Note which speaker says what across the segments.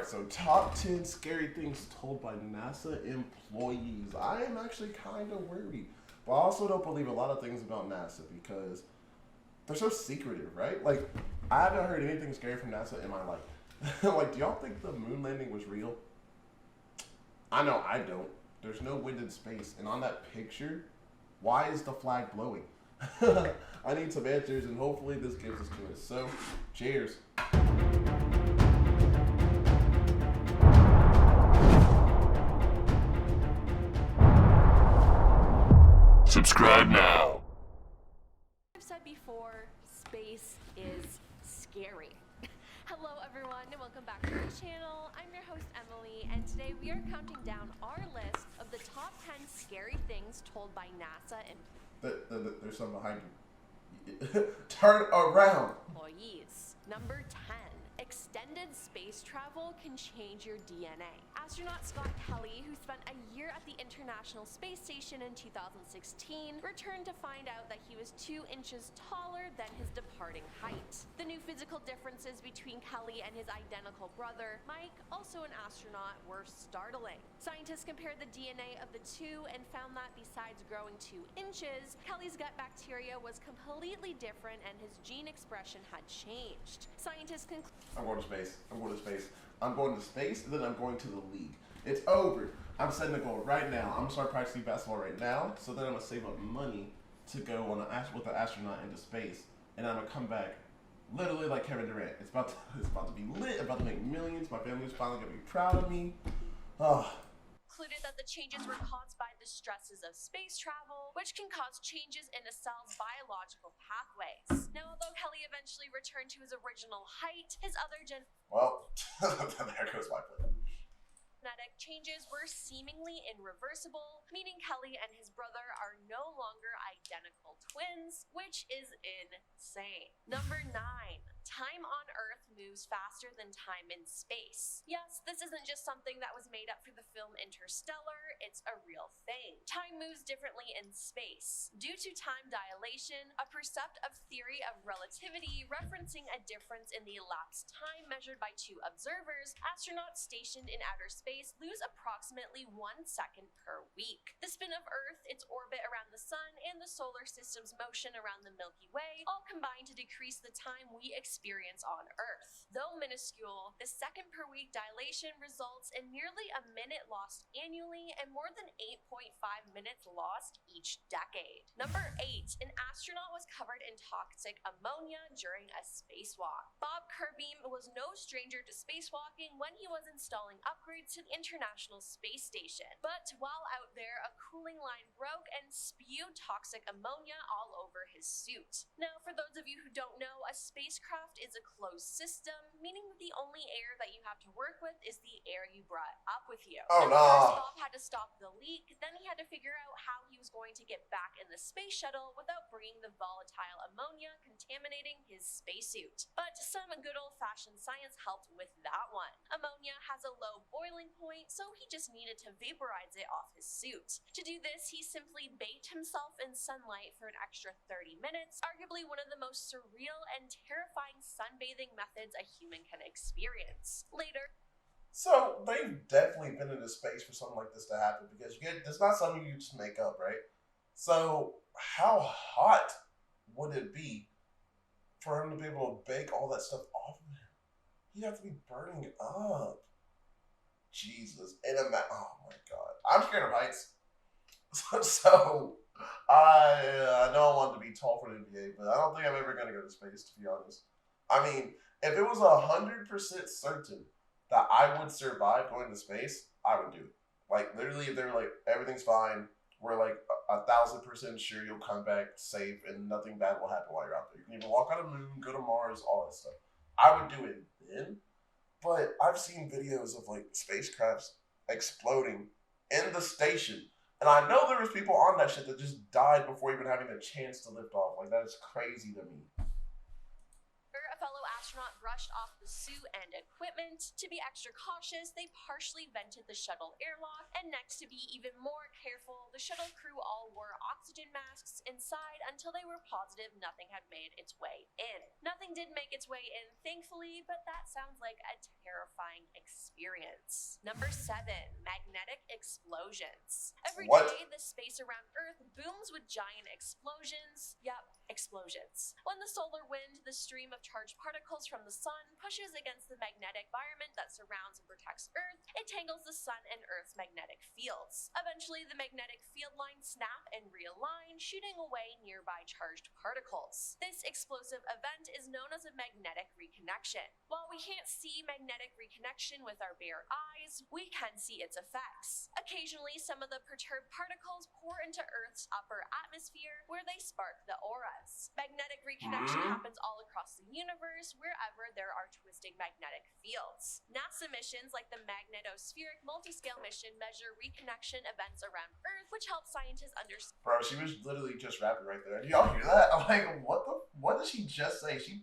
Speaker 1: Alright, so top 10 scary things told by NASA employees. I am actually kind of worried. But I also don't believe a lot of things about NASA because they're so secretive, right? Like, I haven't heard anything scary from NASA in my life. Like, do y'all think the moon landing was real? I know I don't. There's no wind in space. And on that picture, why is the flag blowing? I need some answers, and hopefully this gives us to us. So, cheers.
Speaker 2: Subscribe now.
Speaker 3: I've said before, space is scary. Hello everyone and welcome back to the channel. I'm your host Emily, and today we are counting down our list of the top 10 scary things told by NASA
Speaker 1: There's something behind you. Turn around.
Speaker 3: employees. Number 10. Extended space travel can change your DNA. Astronaut Scott Kelly, who spent a year at the International Space Station in 2016, returned to find out that he was 2 inches taller than his departing height. The new physical differences between Kelly and his identical brother, Mike, also an astronaut, were startling. Scientists compared the DNA of the two and found that besides growing 2 inches, Kelly's gut bacteria was completely different and his gene expression had changed. Scientists concluded
Speaker 1: I'm going to space. I'm going to space. I'm going to space, and then I'm going to the league. It's over. I'm setting a goal right now. I'm going to start practicing basketball right now, so then I'm going to save up money to go on with an astronaut into space, and I'm going to come back literally like Kevin Durant. It's about to be lit. I'm about to make millions. My family's finally going to be proud of me. Oh.
Speaker 3: concluded that the changes were caused by the stresses of space travel, which can cause changes in a cell's biological pathways. Now, although Kelly eventually returned to his original height, his other
Speaker 1: Well, there goes my plan.
Speaker 3: genetic changes were seemingly irreversible, meaning Kelly and his brother are no longer identical twins, which is insane. Number 9. Time on Earth moves faster than time in space. Yes, this isn't just something that was made up for the film Interstellar, it's a real thing. Time moves differently in space. Due to time dilation, a percept of theory of relativity referencing a difference in the elapsed time measured by 2 observers, astronauts stationed in outer space lose approximately 1 second per week. The spin of Earth, its orbit around the sun, and the solar system's motion around the Milky Way all combine to decrease the time we experience on Earth. Though minuscule, the second per week dilation results in nearly a minute lost annually and more than 8.5 minutes lost each decade. Number 8. An astronaut was covered in toxic ammonia during a spacewalk. Bob Kirby was no stranger to spacewalking when he was installing upgrades to the International Space Station. But while out there, a cooling line broke and spewed toxic ammonia all over his suit. Now, for those of you who don't know, a spacecraft is a closed system, meaning that the only air that you have to work with is the air you brought up with you.
Speaker 1: Oh, no.
Speaker 3: First, Bob had to stop the leak, then he had to figure out how he was going to get back in the space shuttle without bringing the volatile ammonia contaminating his spacesuit. But some good old-fashioned science helped with that one. Ammonia has a low boiling point, so he just needed to vaporize it off his suit. To do this, he simply baked himself in sunlight for an extra 30 minutes, arguably one of the most surreal and terrifying sunbathing methods a human can experience. Later,
Speaker 1: So they've definitely been into space for something like this to happen because it's not something you just make up, right? So how hot would it be for him to be able to bake all that stuff off of him? He'd have to be burning up. Jesus, oh my God, I'm scared of heights. So I know I wanted to be tall for the NBA, but I don't think I'm ever gonna go to space, to be honest. I mean, if it was 100% certain that I would survive going to space, I would do it. Like, literally, if they were like, everything's fine, we're like 1,000% sure you'll come back safe and nothing bad will happen while you're out there. You can even walk on the moon, go to Mars, all that stuff. I would do it then, but I've seen videos of like spacecrafts exploding in the station. And I know there was people on that shit that just died before even having the chance to lift off. Like, that is crazy to me.
Speaker 3: a fellow astronaut brushed off the suit and equipment. To be extra cautious, they partially vented the shuttle airlock, and next, to be even more careful, the shuttle crew all wore oxygen masks inside until they were positive nothing had made its way in. Nothing did make its way in, thankfully, but that sounds like a terrifying experience. experience. Number 7, magnetic explosions. Every
Speaker 1: What?
Speaker 3: day, the space around Earth booms with giant explosions. Yep, explosions. When the solar wind, the stream of charged particles from the sun, pushes against the magnetic environment that surrounds and protects Earth, it tangles the sun and Earth's magnetic fields. Eventually, the magnetic field lines snap and realign, shooting away nearby charged particles. This explosive event is known as a magnetic reconnection. While we can't see magnetic reconnection with our bare eyes, we can see its effects. Occasionally, some of the perturbed particles pour into Earth's upper atmosphere, where they spark the auras. Magnetic reconnection happens all across the universe, wherever there are twisting magnetic fields. NASA missions like the magnetospheric multiscale mission measure reconnection events around Earth, which help scientists understand.
Speaker 1: Bro, she was literally just rapping right there. Do y'all hear that? I'm like, what did she just say? She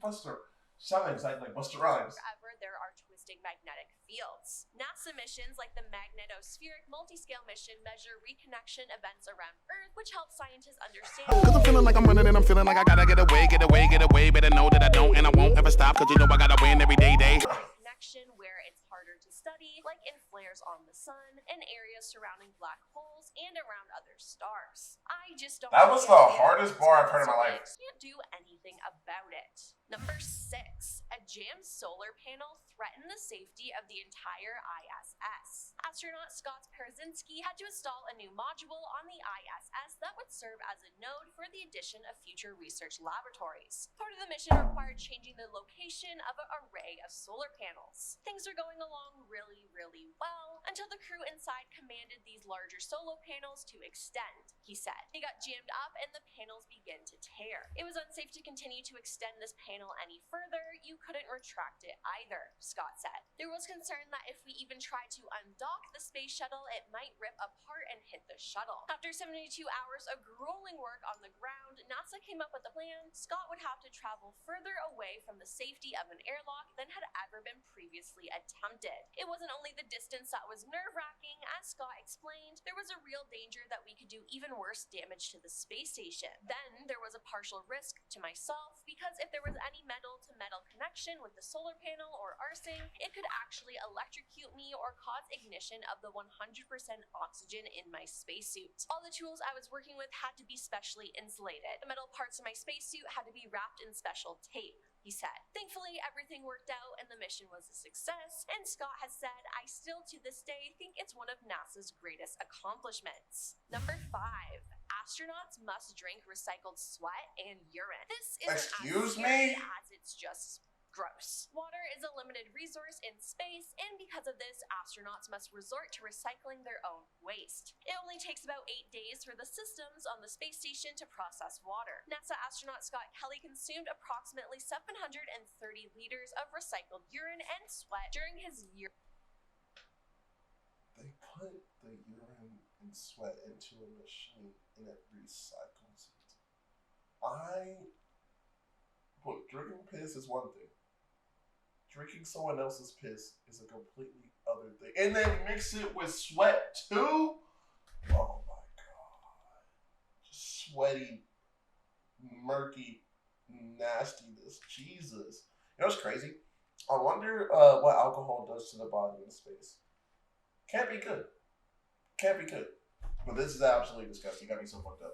Speaker 1: sounded exactly like Busta Rhymes.
Speaker 3: Wherever there are twisting magnetic fields. NASA missions like the magnetospheric multiscale mission measure reconnection events around Earth, which help scientists understand.
Speaker 4: Cause I'm feeling like I'm running and I'm feeling like I gotta get away. Better know that I don't and I won't ever stop. Cause you know I gotta win every day.
Speaker 3: Connection where it's harder to study, like in flares on the sun, and areas surrounding black holes, and around other stars. I just don't.
Speaker 1: That was the hardest bar I've heard in my life.
Speaker 3: Can't do anything about it. Number 6, a jammed solar panel threatened the safety of the entire ISS. Astronaut Scott Perzinski had to install a new module on the ISS that would serve as a node for the addition of future research laboratories. Part of the mission required changing the location of an array of solar panels. Things are going along really well until the crew inside commanded these larger solar panels to extend, he said. They got jammed up and the panels began to tear. It was unsafe to continue to extend this panel any further. You couldn't retract it either, Scott said. There was concern that if we even tried to undock the space shuttle, it might rip apart and hit the shuttle. After 72 hours of grueling work on the ground, NASA came up with a plan. Scott would have to travel further away from the safety of an airlock than had ever been previously attempted. It wasn't only the distance that was nerve-wracking. As Scott explained, there was a real danger that we could do even worse damage to the space station. Then there was a partial risk to myself, because if there was any metal-to-metal connection with the solar panel or arcing, it could actually electrocute me or cause ignition of the 100% oxygen in my spacesuit. All the tools I was working with had to be specially insulated. The metal parts of my spacesuit had to be wrapped in special tape, he said. Thankfully, everything worked out and the mission was a success, and Scott has said, I still to this day think it's one of NASA's greatest accomplishments. Number 5. Astronauts must drink recycled sweat and urine. This isn't
Speaker 1: Excuse
Speaker 3: as scary
Speaker 1: me?
Speaker 3: as it's just gross. Water is a limited resource in space, and because of this, astronauts must resort to recycling their own waste. It only takes about 8 days for the systems on the space station to process water. NASA astronaut Scott Kelly consumed approximately 730 liters of recycled urine and sweat during his year.
Speaker 1: They put the urine and sweat into a machine and it recycles it. Drinking piss is one thing. Drinking someone else's piss is a completely other thing. And then mix it with sweat too? Oh my god. Just sweaty, murky nastiness. Jesus. You know what's crazy? I wonder what alcohol does to the body in space. Can't be good. Can't be good. But this is absolutely disgusting. You got me so fucked up.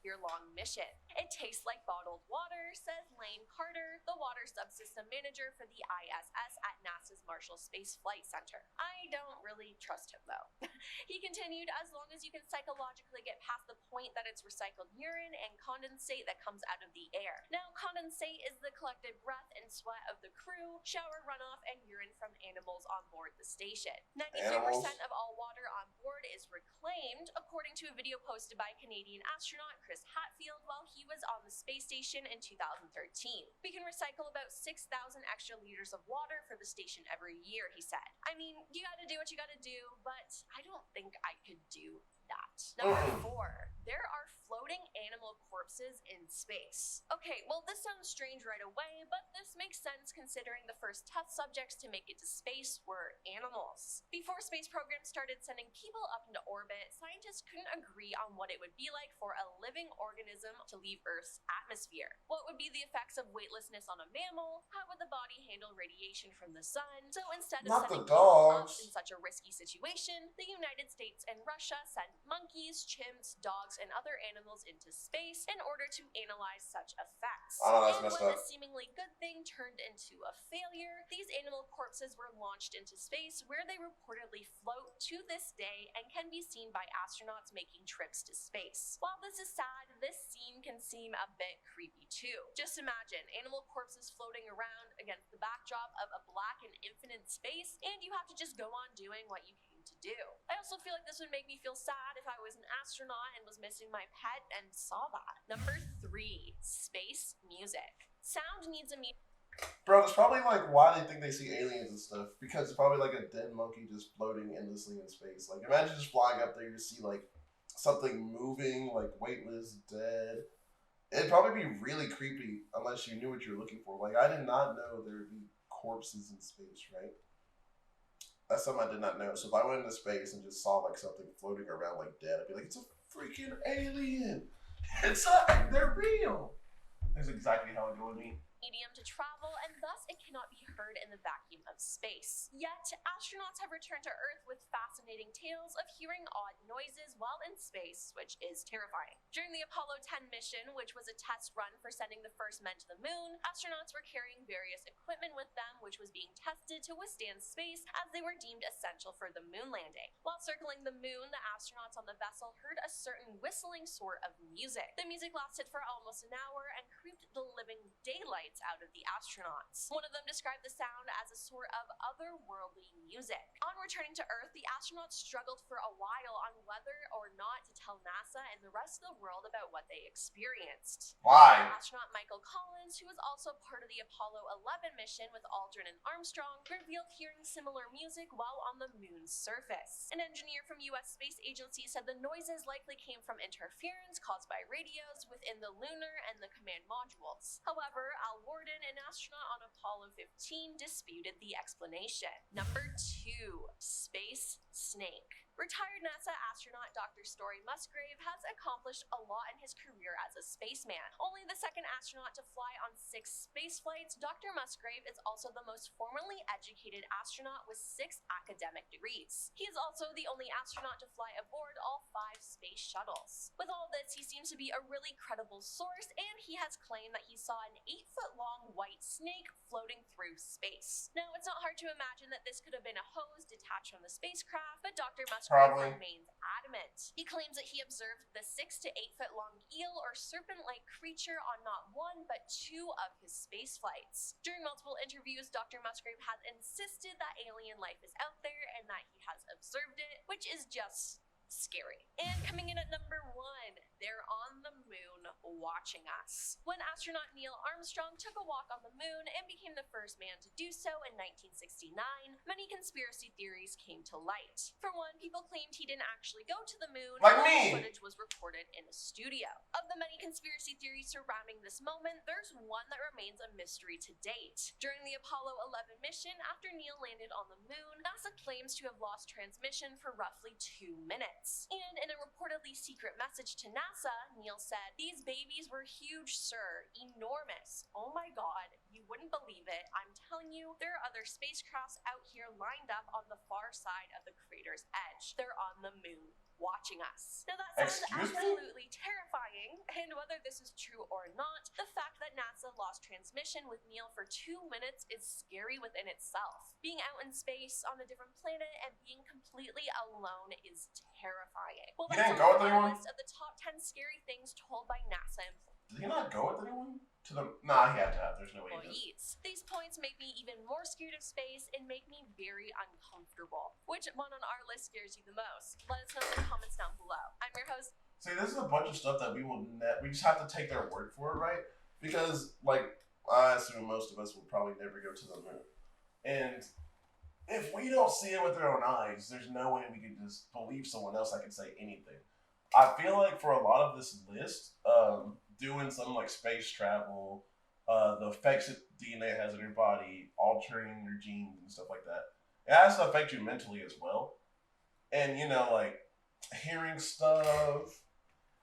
Speaker 3: Year-long mission. It tastes like bottled water, says Lane Carter, the water subsystem manager for the ISS at NASA's Marshall Space Flight Center. I don't really trust him, though. He continued, as long as you can psychologically get past the point that it's recycled urine and condensate that comes out of the air. Now, condensate is the collective breath and sweat of the crew, shower runoff, and urine from animals on board the station. 93% of all water on board is reclaimed, according to a video posted by Canadian astronaut Chris Hatfield while he was on the space station in 2013. We can recycle about 6,000 extra liters of water for the station every year, he said. I mean, you gotta do what you gotta do, but I don't think I could do that. Number 4, there are floating animal corpses in space. Okay, well, this sounds strange right away, but this makes sense considering the first test subjects to make it to space were animals. Before space programs started sending people up into orbit, scientists couldn't agree on what it would be like for a living organism to leave Earth's atmosphere. What would be the effects of weightlessness on a mammal? How would the body handle radiation from the sun? So instead of
Speaker 1: Not
Speaker 3: sending
Speaker 1: the
Speaker 3: people up
Speaker 1: dogs.
Speaker 3: in such a risky situation, the United States and Russia sent monkeys, chimps, dogs, and other animals into space in order to analyze such effects.
Speaker 1: Oh, that's
Speaker 3: And
Speaker 1: messed
Speaker 3: when
Speaker 1: up.
Speaker 3: the seemingly good thing turned into a failure, these animal corpses were launched into space, where they reportedly float to this day and can be seen by astronauts making trips to space. While this is sad, this scene can seem a bit creepy too. Just imagine animal corpses floating around against the backdrop of a black and infinite space, and you have to just go on doing what you came to do. I also feel like this would make me feel sad if I was an astronaut and was missing my pet and saw that. Number 3, space music. Sound needs a
Speaker 1: Bro, that's probably like why they think they see aliens and stuff. Because it's probably like a dead monkey just floating endlessly in space. Like, imagine just flying up there, you see like something moving, like weightless, dead. It'd probably be really creepy unless you knew what you were looking for. Like, I did not know there would be corpses in space, right? That's something I did not know. So if I went into space and just saw like something floating around like dead, I'd be like, it's a freaking alien. They're real. That's exactly how it go with me.
Speaker 3: medium to travel, and thus it cannot be heard in the vacuum of space. Yet, astronauts have returned to Earth with fascinating tales of hearing odd noises while in space, which is terrifying. During the Apollo 10 mission, which was a test run for sending the first men to the moon, astronauts were carrying various equipment with them, which was being tested to withstand space as they were deemed essential for the moon landing. While circling the moon, the astronauts on the vessel heard a certain whistling sort of music. The music lasted for almost an hour and creeped the living daylights out of the astronauts. One of them described the sound as a sort of otherworldly music. On returning to Earth, the astronauts struggled for a while on whether or not to tell NASA and the rest of the world about what they experienced.
Speaker 1: Why?
Speaker 3: Astronaut Michael Collins, who was also part of the Apollo 11 mission with Aldrin and Armstrong, revealed hearing similar music while on the moon's surface. An engineer from U.S. Space Agency said the noises likely came from interference caused by radios within the lunar and the command modules. However, Al Worden, an astronaut on Apollo 15, disputed the explanation. Number 2. Space Snake. Retired NASA astronaut Dr. Story Musgrave has accomplished a lot in his career as a spaceman. Only the second astronaut to fly on 6 space flights, Dr. Musgrave is also the most formally educated astronaut with 6 academic degrees. He is also the only astronaut to fly aboard all 5 space shuttles. With all this, he seems to be a really credible source, and he has claimed that he saw an 8-foot-long white snake floating through space. Now, it's not hard to imagine that this could have been a hose detached from the spacecraft, but Dr. Musgrave remains adamant. He claims that he observed the 6 to 8 foot long eel or serpent-like creature on not 1 but 2 of his space flights. During multiple interviews, Dr. Musgrave has insisted that alien life is out there and that he has observed it, which is just scary. And coming in at number 1, they're on the moon watching us. When astronaut Neil Armstrong took a walk on the moon and became the first man to do so in 1969, many conspiracy theories came to light. For one, people claimed he didn't actually go to the moon,
Speaker 1: Like
Speaker 3: and
Speaker 1: me.
Speaker 3: the footage was recorded in a studio. Of the many conspiracy theories surrounding this moment, there's one that remains a mystery to date. During the Apollo 11 mission, after Neil landed on the moon, NASA claims to have lost transmission for roughly 2 minutes. And in a reportedly secret message to NASA, Neil said, "These babies were huge, sir. Enormous. Oh my god, you wouldn't believe it. I'm telling you, there are other spacecrafts out here lined up on the far side of the crater's edge. They're on the moon, watching us." Now that sounds
Speaker 1: Excuse me?
Speaker 3: absolutely terrifying, and whether this is true or not, the fact that NASA lost transmission with Neil for 2 minutes is scary within itself. Being out in space on a different planet and being completely alone is terrifying. Well,
Speaker 1: He
Speaker 3: that's
Speaker 1: didn't go
Speaker 3: all
Speaker 1: with
Speaker 3: for
Speaker 1: anyone?
Speaker 3: my list of the top 10 scary things told by NASA
Speaker 1: Did he not go with anyone? To the Nah, he had to have. There's no way he did.
Speaker 3: employees. These points make me even more scared of space and make me very uncomfortable. Which one on our list scares you the most? Let us know in the comments down below. I'm your host.
Speaker 1: See, this is a bunch of stuff that we will we just have to take their word for it, right? Because, like, I assume most of us will probably never go to the moon. And if we don't see it with our own eyes, there's no way we can just believe someone else that can say anything. I feel like for a lot of this list, doing something like space travel, the effects that DNA has on your body, altering your genes and stuff like that, it has to affect you mentally as well. And like hearing stuff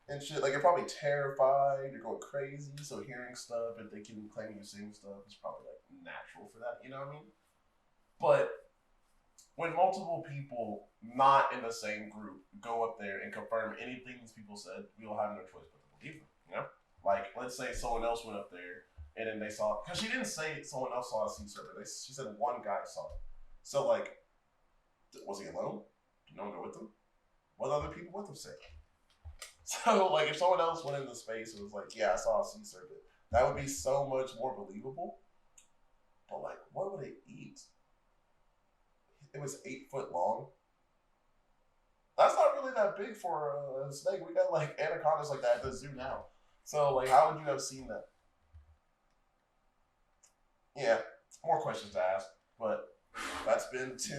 Speaker 1: and shit, like you're probably terrified, you're going crazy, so hearing stuff and thinking, claiming you're seeing stuff is probably like natural for that. You know what I mean? But when multiple people not in the same group go up there and confirm anything these people said, we will have no choice but to believe them. Like let's say someone else went up there and then they saw, because she didn't say someone else saw a sea serpent. She said one guy saw it. So like, was he alone? Did no one go with him? What other people with him say? So like, if someone else went into space and was like, "Yeah, I saw a sea serpent," that would be so much more believable. But like, what would it eat? It was 8 foot long. That's not really that big for a snake. We got like anacondas like that at the zoo now. So like, how would you have seen that? Yeah, more questions to ask, but that's been 10